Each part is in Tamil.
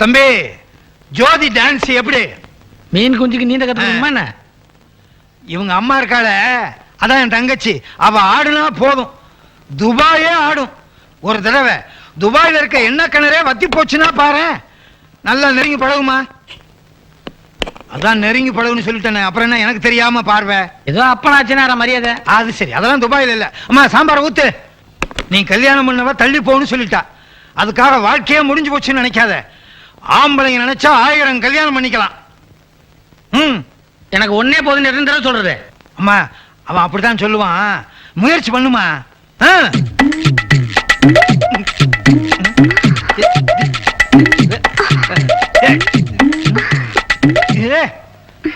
தம்பி ஜோதி டான்ஸ் எப்படி? மீன் குஞ்சுக்கு நீந்த கத்துக்கணுமா என்ன? இவங்க அம்மா இருக்காள, அதான் என் தங்கச்சி. அவ ஆடுனா போதும், துபாயே ஆடும். ஒரு தடவை துபாயில இருக்க எண்ணெய் கிணறே வத்தி போச்சுன்னா பாரு, நல்லா நெருங்கி பழகுமா. அதான் நெருங்கி பழகுன்னு சொல்லிட்டேன். அப்புறம் என்ன எனக்கு தெரியாம பார்வை? ஏதோ அப்பனாச்சுன்னா மரியாதை. அது சரி, அதெல்லாம் துபாயில இல்ல. அம்மா சாம்பார ஊத்து. நீ கல்யாணம் பண்ணவ தள்ளி போன்னு சொல்லிட்டா, அதுக்காக வாழ்க்கையே முடிஞ்சு போச்சுன்னு நினைக்காத. ஆம்பளைங்க நினைச்சா 1000 கல்யாணம் பண்ணிக்கலாம். எனக்கு ஒன்னே போதும் நிரந்தர சொல்றது. அம்மா அவன் அப்படித்தான் சொல்லுவான், முயற்சி பண்ணுமா.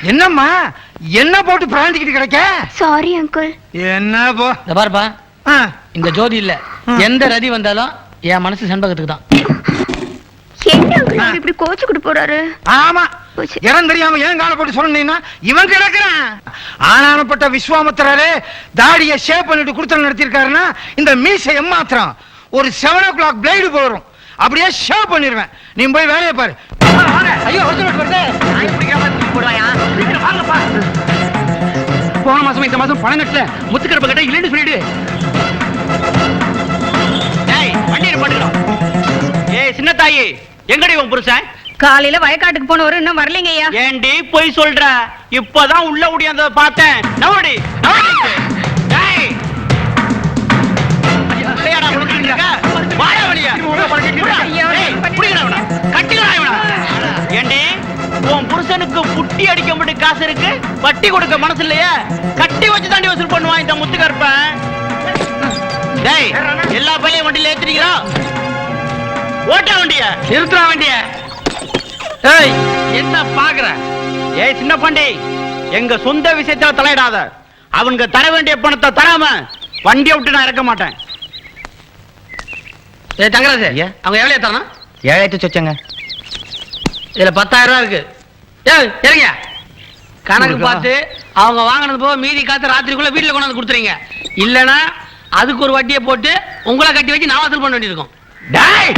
என்னம்மா என்ன போட்டு பிராந்திக்கிட்டு கிடைக்க? Sorry uncle. என்ன போ பாருப்பா, இந்த ஜோதி இல்ல எந்த ரதி வந்தாலும் என் மனசு செண்பகத்துக்கு தான். என்ன அங்கிள் இப்படி கோச்சுக்கிட்டு போறாரு? ஆமா, இடம் தெரியாம ஏன் கால போட்டு சொன்னீங்கன்னா இவன் கிடக்குறான். ஆனானப்பட்ட விஸ்வாமித்திரரே தாடியை ஷேப் பண்ணிட்டு குடுத்தல் நடத்திருக்காருன்னா இந்த மீசை எம்மாத்திரம் ஒரு 7 o'clock பிளேடு போடும், அப்படியே ஷேப் பண்ணிடுவேன். நீ போய் வேலையை பாரு. ஐயோ போன மாசம் இந்த மாசம் பணம் கட்டல, முத்துக்கருப்ப கட்ட இல்லைன்னு சொல்லிடு. ஏய் சின்ன தாயி, எங்கடி உன் புருஷன்? காலையில வயக்காட்டுக்கு போனவரு இன்னும் வரலைங்க ஐயா. ஏண்டி போய் சொல்ற? இப்பதான் உள்ள ஓடியாந்தத பார்த்தேன். நவடி நவடி. டேய் ஐயா குடிச்சிருக்க வாடா வலியா. ஏய் புடிங்கடா அவன, கட்டிடா இவன. ஏண்டி உன் புருஷனுக்கு புட்டி அடிக்க மட்டும் காசு இருக்கு, வட்டி கொடுக்க மனசு இல்லையா? கட்டி வச்சு தாண்டி வசூல் பண்ணுவான் இந்த முத்துக்கருப்பன். டேய் எல்லா பையன் வண்டியில ஏத்துறீங்களா? ஓட்ட வண்டிய நிறுத்துறா வண்டிய. ஏய் என்ன பாக்குற? ஏய் சின்ன பாண்டி, எங்க சொந்த விஷயத்துல தலையிடாத. அவங்க தர வேண்டிய பணத்தை தராம வண்டியை விட்டு நான் இறக்க மாட்டேன். ஏய் தங்கராஜ், அவங்க எவ்வளவு தரணும்? 7,000 சொச்சங்க. இதுல 10,000 ரூபாய் இருக்கு. ஏய் இறங்க, கணக்கு பார்த்து அவங்க வாங்கினது போக மீதி காத்து ராத்திரிக்குள்ள வீட்டுல கொண்டாந்து கொடுத்துறீங்க. இல்லனா அதுக்கு ஒரு வட்டியை போட்டு உங்களை கட்டி வச்சு நான் வசூல் பண்ண வேண்டியிருக்கும். டேய்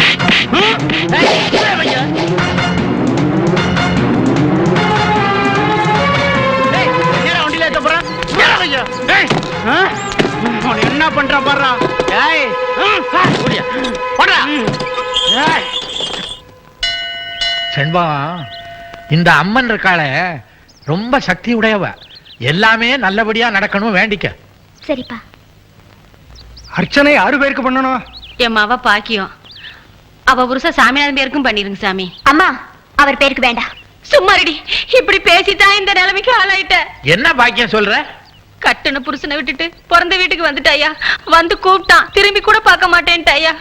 வண்டியில ஏத்த போறேன். என்ன பண்ற பாரு. செண்பா, இந்த அம்மன் இருக்காள ரொம்ப சக்தி உடையவ, எல்லாமே நல்லபடியா நடக்கணும் வேண்டிக்க. சரிப்பா. அர்ச்சனை 6 பேருக்கு பண்ணணும். என் மாவ பாக்கியம், அவ புருஷ சாமியார் பேருக்கும் பண்ணிருங்க சாமி. அம்மா அவர் பேருக்கு வேண்டாம். சும்மாடி, இப்படி பேசித்தான் இந்த நிலைமைக்கு ஆளாயிட்ட. என்ன பாக்கியம் சொல்ற? கட்டுன புருஷனை விட்டுட்டு பிறந்த வீட்டுக்கு வந்துட்டாயா. வந்து கூப்பிட்டான், திரும்பி கூட பார்க்க மாட்டேன்ட்டாயா.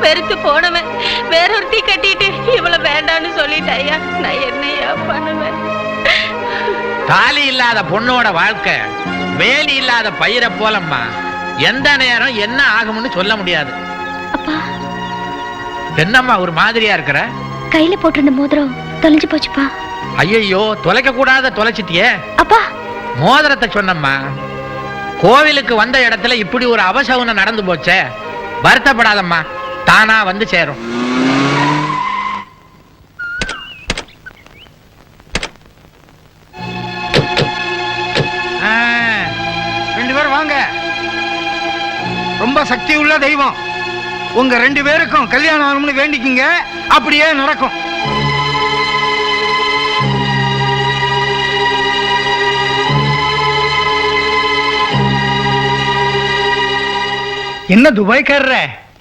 வெறுத்து போனவன் வேற ஒரு டீ கட்டிட்டு இவ்வளவு வேண்டான்னு சொல்லிட்டாயா. நான் என்னையா பண்ணுவேன்? தாலி இல்லாத பொண்ணோட வாழ்க்கை வேலி இல்லாத பயிரை போலம்மா. எந்த நேரம் என்ன ஆகும்னு சொல்ல முடியாது. அப்பா என்னம்மா ஒரு மாதிரியா இருக்கிற? கையில போட்டிருந்த மோதிரம் தொலைஞ்சு போச்சுப்பா. ஐயோ, தொலைக்க கூடாத தொலைச்சிட்டியே. அப்பா மோதிரத்தை சொன்னம்மா. கோவிலுக்கு வந்த இடத்துல இப்படி ஒரு அவசகுனம் நடந்து போச்சே. வருத்தப்படாதம்மா, தானா வந்து சேரும். ரெண்டு பேரும் வாங்க. ரொம்ப சக்தி உள்ள தெய்வம். உங்க 2 பேருக்கும் கல்யாணம் ஆகணும்னு வேண்டிக்குங்க, அப்படியே நடக்கும். என்ன துபாய்க்காரர?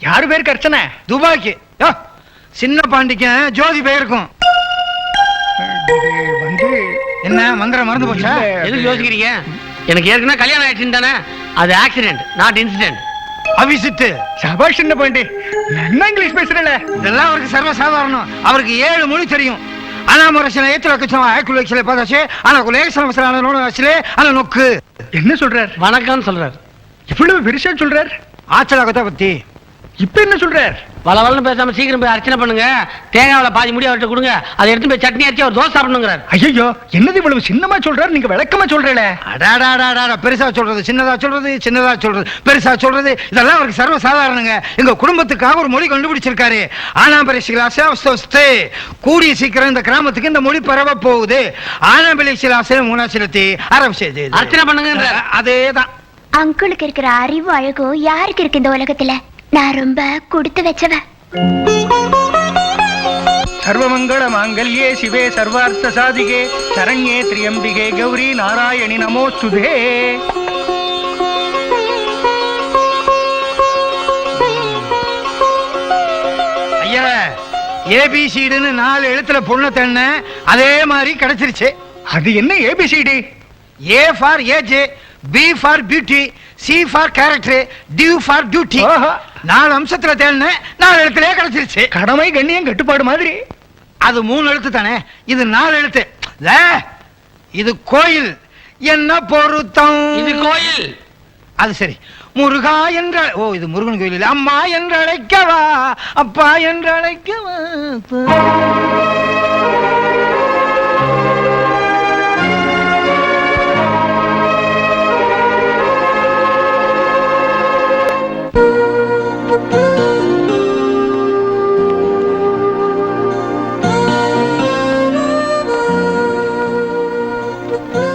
யாரு பேருக்கு அர்ச்சனை? துபாய்க்கு சின்ன பாண்டிக்கு ஜோதி பேருக்கும். வந்து என்ன மந்திரம் மறந்து போச்சா? எதுக்கு யோசிக்கிறீங்க? எனக்கு ஏற்கனவே கல்யாணம் ஆயிடுச்சு தானே. அது ஆக்சிடென்ட், நாட் இன்சிடென்ட். அவிசிட்டு சபாஷ் சின்ன பாண்டி, என்ன இங்கிலீஷ் பேசுறல? இதெல்லாம் அவருக்கு சர்வசாதாரணம். அவருக்கு 7 மொழி தெரியும். அனாமரசன ஏத்துல கச்சமா ஆக்குல வச்சல பாதாச்சே, ஆனா குலேசன மசலான நோன வச்சலே ஆனா நொக்கு. என்ன சொல்றார்? வணக்கம் சொல்றார். இவ்வளவு பெருசா சொல்றார். ஆச்சல கதை பத்தி இப்ப என்ன சொல்றார்? வளவளன்னு பேசாம சீக்கிரம் போய் அர்ச்சனை பண்ணுங்க. தேங்காவில பாதி முடி அவர்கிட்ட கொடுங்க. அதை எடுத்து போய் சட்னி அரைச்சி அவர் தோசை சாப்பிடணுங்கிறார். ஐயோ, என்னது இவ்வளவு சின்னமா சொல்றாரு? நீங்க விளக்கமா சொல்றீங்களே. அடாடாடாடா, பெருசா சொல்றது சின்னதா சொல்றது, சின்னதா சொல்றது பெருசா சொல்றது, இதெல்லாம் அவருக்கு சர்வ சாதாரணங்க. எங்க குடும்பத்துக்காக ஒரு மொழி கண்டுபிடிச்சிருக்காரு. ஆனாம்பரிசிலாசே கூடிய சீக்கிரம் இந்த கிராமத்துக்கு இந்த மொழி பரவ போகுது. ஆனாம்பரிசிலாசே மூணாசிலத்தி ஆரம்பிச்சது. அர்ச்சனை பண்ணுங்க. அதேதான். அங்கிளுக்கு இருக்கிற அறிவு அழகும் யாருக்கு இருக்கு இந்த உலகத்துல? நான் ரொம்ப கொடுத்து வச்சவன். சர்வமங்கள மாங்கல்யே சிவே சர்வார்த்த சாதிகே சரண்யே திரியம்பிகே கௌரி நாராயணி நமோஸ்துதே. ஐயா, ஏபிசிடுன்னு 4 எழுத்துல பொண்ணை தேடின அதே மாதிரி கிடைச்சிருச்சு. அது என்ன ABCD? A for age, B for beauty, C for character, D for duty. 4 அம்சத்துல தேடின 4 எழுத்துலயே கிடைச்சிருச்சு. கடமை கண்ணியம் கட்டுப்பாடு மாதிரி. அது 3 எழுத்து தானே, இது 4 எழுத்து. இது கோயில். என்ன பொருத்தம்? இது கோயில். அது சரி. முருகா என்ற, ஓ இது முருகன் கோயில் இல்ல. அம்மா என்று அழைக்கவா, அப்பா என்று அழைக்கவா.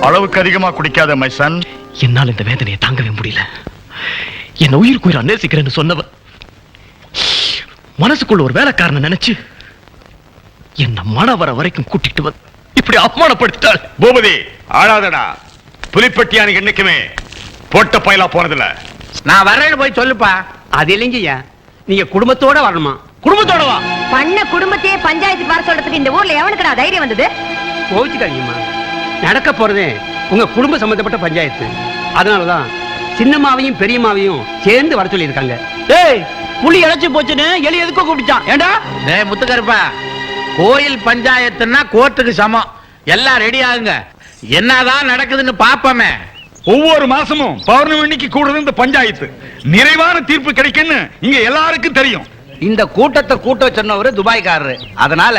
அளவுக்கு அதிகமா குடிக்காத மை சன். என்னால் இந்த வேதனையை தாங்கவே முடியல. என் உயிருக்குயிர் நேசிக்கிறேன்னு சொன்னவன் மனசுக்குள்ள ஒரு வேலைக்காரனை நினைச்சு என்ன மணவர வரைக்கும் கூட்டிட்டு வந்து இப்படி அவமானப்படுத்திட்டாள். பூபதி ஆளாதடா. புலிப்பட்டியான என்னைக்குமே போட்ட பயலா போனதில்ல. நான் வரேன்னு போய் சொல்லுப்பா. அது இல்லைங்கய்யா, நீங்க குடும்பத்தோட வரணுமா? குடும்பத்தோட வா. பண்ண குடும்பத்தையே பஞ்சாயத்துக்கு வர சொல்றதுக்கு இந்த ஊர்ல எவனுக்கு நான் தைரியம் வந்தது? கோவிச்சுக்காதீங்கம்மா, நடக்க போறதே உங்க குடும்ப சம்பந்தப்பட்ட பஞ்சாயத்து. அதனாலதான் சின்னம்மாவையும் பெரியம்மாவையும் சேர்ந்து வர சொல்லி இருக்காங்க. டேய், புலி இழைச்சு போச்சுன்னு எலி எதுக்கோ கூப்பிட்டான். ஏண்டா? டேய் முத்துக்கருப்பா, கோயில் பஞ்சாயத்துன்னா கோர்ட்டுக்கு சமம். எல்லாம் ரெடி ஆகுங்க. என்னதான் நடக்குதுன்னு பாப்போமே. ஒவ்வொரு மாசமும் பௌர்ணமிக்கு கூடுறது இந்த பஞ்சாயத்து. நிறைவான தீர்ப்பு கிடைக்குன்னு இங்க எல்லாருக்கும் தெரியும். இந்த கூட்டத்தை கூட்ட சொன்னவரு துபாய்க்காரரு. அதனால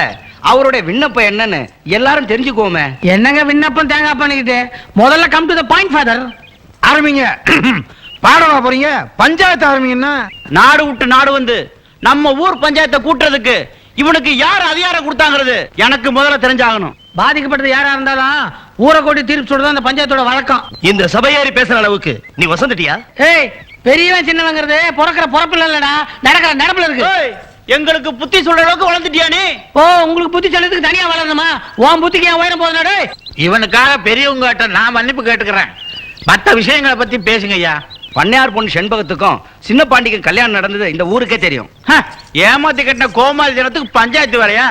அவருடைய விண்ணப்பம் என்னன்னு எல்லாரும் தெரிஞ்சுக்கோமே. என்னங்க விண்ணப்பம் தேங்காய் பண்ணிக்கிட்டு? முதல்ல come to the point father. ஆரம்பிங்க. பாடவா போறீங்க? பஞ்சாயத்து ஆரம்பிங்கன்னா நாடு விட்டு நாடு வந்து நம்ம ஊர் பஞ்சாயத்தை கூட்டுறதுக்கு இவனுக்கு யார் அதிகாரம் கொடுத்தாங்கிறது எனக்கு முதல்ல தெரிஞ்சாகணும். பாதிக்கப்பட்டது யாரா இருந்தாலும் ஊரை கூட்டி தீர்ப்பு சொல்றது அந்த பஞ்சாயத்தோட வழக்கம். இந்த சபையேறி பேசுற அளவுக்கு நீ வசந்துட்டியா? ஏய், பெரியவன் சின்னவங்கிறது பிறக்கிற பொறப்புல இல்லடா, நடக்கிற நடப்புல இருக்கு. எங்களுக்கு புத்தி சொல்ற அளவுக்கு வளர்ந்துட்டியா நீ? ஓ, உங்களுக்கு புத்தி சொல்றதுக்கு தனியா வளரணுமா? உன் புத்திக்கு ஏன் உயரம் போதுனாடே? இவனுக்காக பெரியவங்க கிட்ட நான் மன்னிப்பு கேட்டுக்கிறேன். மற்ற விஷயங்களை பத்தி பேசுங்க ஐயா. பண்ணையார் பொண்ணு செண்பகத்துக்கும் சின்ன பாண்டிக்கும் கல்யாணம் நடந்தது இந்த ஊருக்கே தெரியும். ஏமாத்தி கட்டின கோமாளி ஜனத்துக்கு பஞ்சாயத்து வரையா?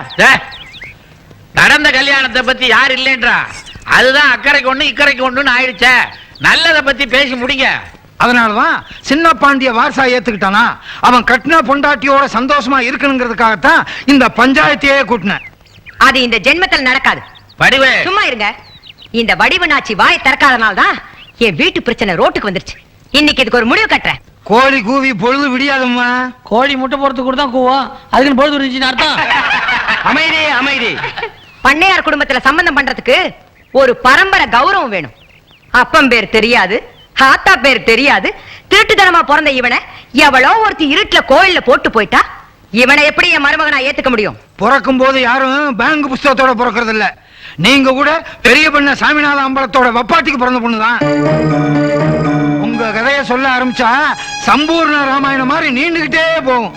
நடந்த கல்யாணத்தை பத்தி யார் இல்லைன்றா? அதுதான் அக்கறைக்கு ஒண்ணு இக்கறைக்கு ஒண்ணுன்னு ஆயிடுச்சே. நல்லதை பத்தி பேசி முடிங்க. அதனாலதான் சின்ன பாண்டிய வாரசா ஏத்துக்கிட்டானா, அவன் கட்டின பொண்டாட்டியோட சந்தோஷமா இருக்கணுங்கிறதுக்காகத்தான் இந்த பஞ்சாயத்தையே கூட்டினேன். அது இந்த ஜென்மத்தில் நடக்காது. வடிவே சும்மா இருங்க. இந்த வடிவனாச்சி வாய் திறக்காதனால்தான் என் வீட்டு பிரச்சனை ரோட்டுக்கு வந்துருச்சு. இன்னைக்கு இதுக்கு ஒரு முடிவு கட்டுறேன். கோழி கூவி பொழுது விடியாதம்மா. கோழி முட்டை போறதுக்கு கூட தான் கூவோம், அதுக்குன்னு பொழுது இருந்துச்சுன்னு அர்த்தம். அமைதி அமைதி. பண்ணையார் குடும்பத்துல சம்பந்தம் பண்றதுக்கு ஒரு பரம்பரை கௌரவம் வேணும். அப்பம் பேர் தெரியாது, ஆத்தா பேர் தெரியாது, திருட்டுத்தனமா பிறந்த இவனை எவ்வளோ ஒருத்தி இருட்டுல கோயில்ல போட்டு போயிட்டா இவனை எப்படி என் மருமகனா ஏத்துக்க முடியும்? பிறக்கும் போது யாரும் பேங்க் புஸ்தகத்தோட பிறக்கிறது இல்ல. நீங்க கூட பெரிய பண்ண சாமிநாத அம்பலத்தோட வப்பாட்டிக்கு பிறந்த பொண்ணுதான். உங்க கதைய சொல்ல ஆரம்பிச்சா சம்பூர்ண ராமாயணம் மாதிரி நீண்டுகிட்டே போகும்.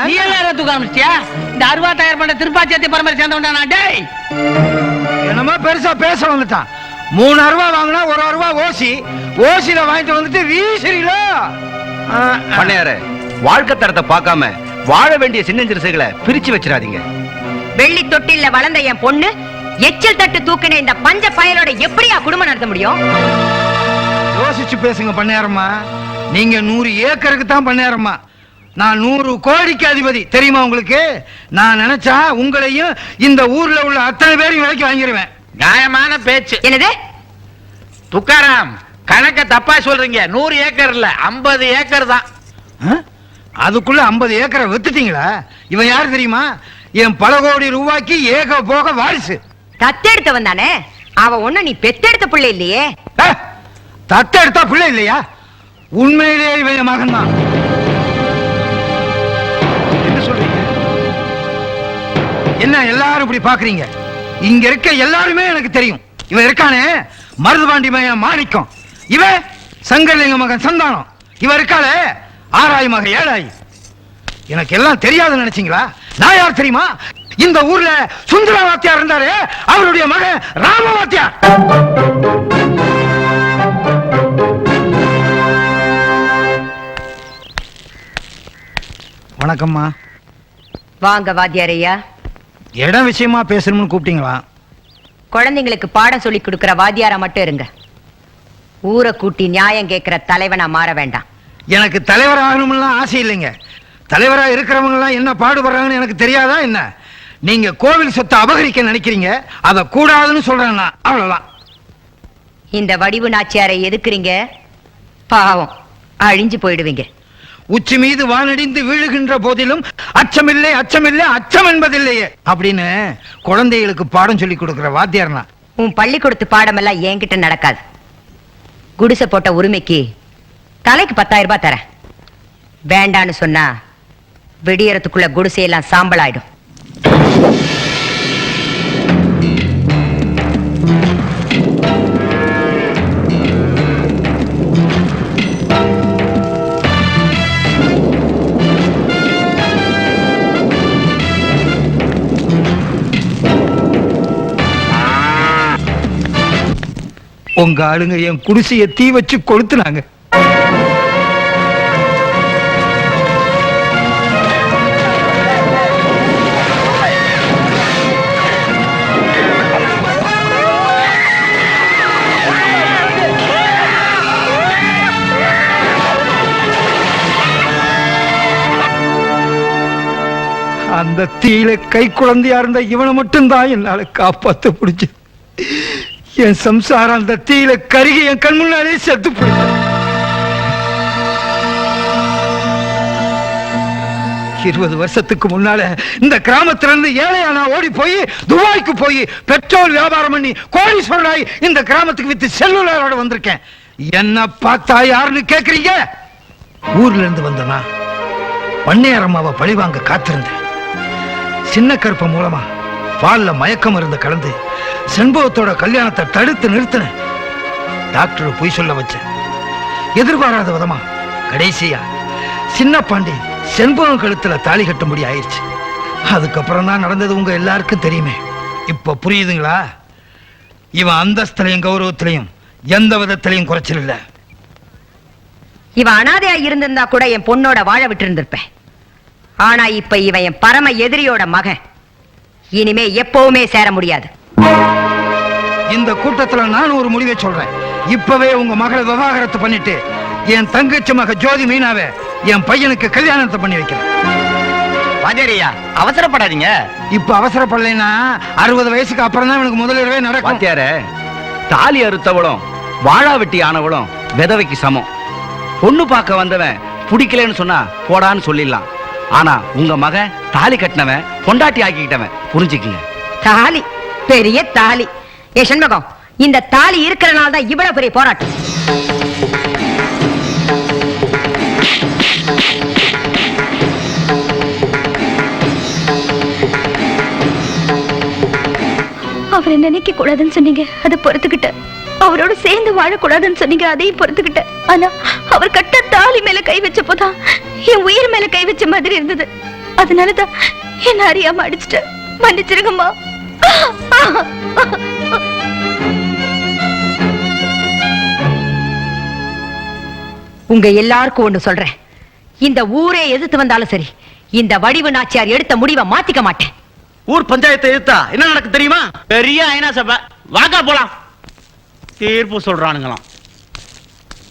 நீ எல்லாம் தூக்க ஆரம்பிச்சியா? இந்த 60,000 பண்ண திருப்பாச்சியத்தை பரம்பரை சேர்ந்தவன்டா நான். டேய், என்னமோ பெருசா பேச வந்துட்டான். 3 அருவா வாங்கினா 1 அருவா ஓசி. ஓசில வாங்கிட்டு வந்துட்டு வீசுறீங்களோ? பண்ணையாரு, வாழ்க்கை தரத்தை பார்க்காம வாழ வேண்டிய சின்னஞ்சிறுசுகளை பிரிச்சு வச்சிடாதீங்க. வெள்ளி தொட்டில வளர்ந்த என் பொண்ணு எச்சில் தட்டு தூக்கின இந்த பஞ்ச பயலோட எப்படியா குடும்பம் நடத்த முடியும்? யோசிச்சு பேசுங்க பண்ணையாரம்மா. நீங்க 100 ஏக்கருக்கு தான் பண்ணையாரம்மா. நான் 100 கோடிக்கு அதிபதி தெரியுமா உங்களுக்கு? நான் நினைச்சா உங்களையும் இந்த ஊர்ல உள்ள அத்தனை பேரையும் விலைக்கு வாங்கிடுவேன். நியாயமான பேச்சு. என்னது? துக்காராம், கணக்க தப்பா சொல்றீங்க. 100 ஏக்கர் இல்ல, 50 ஏக்கர் தான். அதுக்குள்ள 50 ஏக்கரை வித்துட்டீங்களா? இவன் யாரு தெரியுமா? என் பல கோடி ரூபாய்க்கு ஏக போக வாரிசு. தத்தெடுத்தவன் தானே அவன். ஒண்ணு நீ பெத்தெடுத்த பிள்ளை இல்லையே. தத்தெடுத்தா பிள்ளை இல்லையா? உண்மையிலேயே இவன் மகன் தான். என்ன சொல்றீங்க? என்ன எல்லாரும் இப்படி பாக்குறீங்க? இங்க இருக்க எல்லாருமே எனக்கு தெரியும். இவன் இருக்கானே மருதுபாண்டி மகன் மாணிக்கம், இவன் சங்கரலிங்க மகன் சந்தானம், இவன் இருக்காளே ஆராய் மகன் ஏழாய். எனக்கு எல்லாம் தெரியாதுன்னு நினைச்சீங்களா? நான் யார் தெரியுமா? இந்த ஊர்ல சுந்தர வாத்தியார் இருந்தாரு, அவருடைய மகன் ராம வாத்தியார். வணக்கம்மா. வாங்க வாத்தியாரையா. இடம் விஷயமா பேசணும்னு கூப்பிட்டீங்களா? குழந்தைங்களுக்கு பாடம் சொல்லி கொடுக்கிற வாத்தியாரா மட்டும் இருங்க. ஊரை கூட்டி நியாயம் கேட்கிற தலைவனா மாற வேண்டாம். எனக்கு தலைவர் ஆகணும்லாம் ஆசை இல்லைங்க. தலைவரா இருக்கிறவங்க எல்லாம் என்ன பாடுபடுறாங்கன்னு எனக்கு தெரியாதா என்ன? நீங்க கோவில் சொத்தை அபகரிக்க நினைக்கிறீங்க, அத கூடாதுன்னு சொல்றேன் நான், அவ்வளவுதான். இந்த வடிவு நாச்சியாரை எதுக்குறீங்க? பாவம், அழிஞ்சு போயிடுவீங்க. உச்சி மீது வானடிந்து வீழுகின்ற போதிலும் அச்சமில்லை அச்சமில்லை அச்சம் என்பதில்லையே அப்படின்னு குழந்தைகளுக்கு பாடம் சொல்லி கொடுக்கிற வாத்தியார்னா. உன் பள்ளிக்கூடத்து பாடம் எல்லாம் என்கிட்ட நடக்காது. குடிசை போட்ட உரிமைக்கு தலைக்கு 10,000 ரூபாய் தரேன். வேண்டான்னு சொன்னா வெடியறதுக்குள்ள குடிசையெல்லாம் சாம்பல் ஆயிடும். உங்க ஆளுங்க என் குடிசைய தீ வச்சு கொளுத்துனாங்க. அந்த தீயில கை குழந்தையா இருந்த இவனை மட்டும்தான் என்னால காப்பாத்த முடிஞ்சு. என் சம்சாரம் அந்த தீயில கருகி என் கண் முன்னாலே செத்து போயிட்ட. 20 வருஷத்துக்கு முன்னால இந்த கிராமத்துல இருந்து ஏழையா ஓடி போய் துபாய்க்கு போய் பெட்ரோல் வியாபாரம் பண்ணி கோடீஸ்வரனாய் இந்த கிராமத்துக்கு வித்து செல்லுலரோட வந்திருக்கேன். என்ன பார்த்தா யாருன்னு கேக்குறீங்க? ஊர்ல இருந்து வந்தனா பண்ணையாரம்மாவை பழிவாங்க காத்திருந்தேன். சின்ன கருப்ப மூலமா பால்ல மயக்க மருந்து கலந்து செண்பகத்தோட கல்யாணத்தை தடுத்து நிறுத்தின. டாக்டர் பொய் சொல்ல வச்சேன். எதிர்பாராத விதமா கடைசியா சின்ன பாண்டி செண்பகம் கழுத்துல தாலி கட்டும்படி ஆயிடுச்சு. அதுக்கப்புறம் தான் நடந்தது உங்க எல்லாருக்கும் தெரியுமே. இப்ப புரியுதுங்களா? இவன் அந்தஸ்திலையும் கௌரவத்திலையும் எந்த விதத்திலையும் குறைச்சல் இல்ல. இவன் அனாதையா இருந்திருந்தா கூட என் பொண்ணோட வாழ விட்டு இருந்திருப்பேன். ஆனா இப்ப இவன் என் பரம எதிரியோட மகன். இனிமே எப்பவுமே சேர முடியாது. இந்த கூட்டத்துல நான் ஒரு முடிவை சொல்றேன். இப்பவே உங்க மகளை விவாகரத்து பண்ணிட்டு என் தங்கச்சி மக ஜோதி மீனாவை என் பையனுக்கு கல்யாணத்தை பண்ணி வைக்கிறேன். வாத்தியாரையா அவசரப்படாதீங்க. இப்ப அவசரப்படலைன்னா 60 வயசுக்கு அப்புறம் தான் எனக்கு முதலிரவே நடக்கும். வாத்தியாரே, தாலி அறுத்தவளும் வாழா வெட்டி ஆனவளும் விதவைக்கு சமம். பொண்ணு பார்க்க வந்தவன் பிடிக்கலன்னு சொன்னா போடான்னு சொல்லிடலாம். ஆனா உங்க மகன் தாலி கட்டினவன் பொண்டாட்டி ஆக்கிக்கிட்டவன், புரிஞ்சுக்குங்க. தாலி, பெரிய தாலி. ஏ சண்முகம், இந்த தாலி இருக்கிறனால தான் இவ்வளவு பெரிய போராட்டம். அவரை நினைக்க கூடாதுன்னு சொன்னீங்க, அதை பொறுத்துக்கிட்ட. அவரோட சேர்ந்து வாழக்கூடாதுன்னு சொன்னீங்க, அதையும் பொறுத்துக்கிட்ட. ஆனா அவர் கட்ட தாலி மேல கை வச்சப்போதான் என் உயிர் மேல கை வச்ச மாதிரி இருந்தது. அதனாலதான் என்ன அறியாம அடிச்சுட்டு மன்னிச்சிருங்கம்மா. உங்க எல்லாருக்கும் ஒண்ணு சொல்றேன். இந்த ஊரே எதிர்த்து வந்தாலும் சரி, இந்த வடிவு நாச்சியார் எடுத்த முடிவை மாத்திக்க மாட்டேன். ஊர் பஞ்சாயத்தை எதிர்த்தா என்ன நடக்கு தெரியுமா? பெரிய ஐநா சபை. வாக்கா போலாம். தீர்ப்பு சொல்றானுங்களாம்.